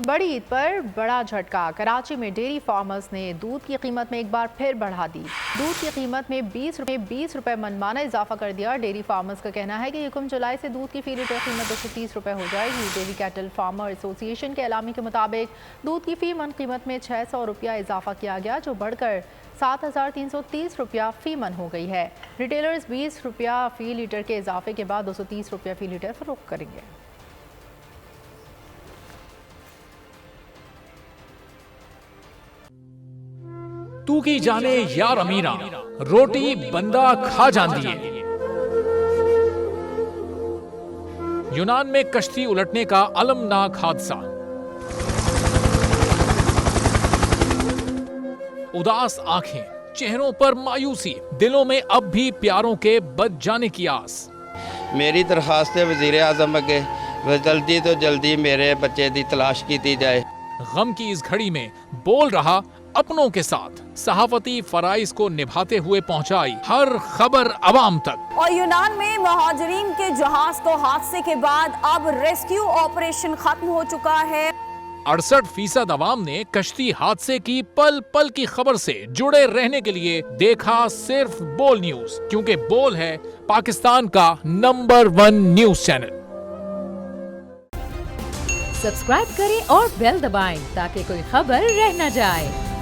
बड़ी ईद पर बड़ा झटका। कराची में डेयरी फार्मर्स ने दूध की कीमत में एक बार फिर बढ़ा दी। दूध की कीमत में 20 रुपए मनमाना इजाफा कर दिया। डेयरी फार्मर्स का कहना है कि 1 जुलाई से दूध की फी लीटर कीमत 230 रुपए हो जाएगी। डेयरी कैटल फार्मर एसोसिएशन के एलामी के मुताबिक दूध की फी मन कीमत में 600 रुपया इजाफा किया गया, जो बढ़कर 7,330 रुपया फी मन हो गई है। रिटेलर्स 20 रुपया फी लीटर के इजाफे के बाद 230 रुपया फी लीटर फरोख्त करेंगे। तू की जाने यार अमीरा, रोटी बंदा खा जाती है। यूनान में कश्ती उलटने का अलमनाक हादसा। उदास आंखें, चेहरों पर मायूसी, दिलों में अब भी प्यारों के बच जाने की आस। मेरी दरखास्त है वजीर आजम अगे जल्दी तो जल्दी मेरे बच्चे की तलाश की जाए। गम की इस घड़ी में बोल रहा अपनों के साथ, सहाफती फराइज को निभाते हुए पहुंचाई हर खबर अवाम तक। और यूनान में महाजरीन के जहाज को हादसे के बाद अब रेस्क्यू ऑपरेशन खत्म हो चुका है। 68% अवाम ने कश्ती हादसे की पल पल की खबर से जुड़े रहने के लिए देखा सिर्फ बोल न्यूज, क्योंकि बोल है पाकिस्तान का नंबर 1 न्यूज चैनल। सब्सक्राइब करें और बेल दबाएं ताकि कोई खबर रह न जाए।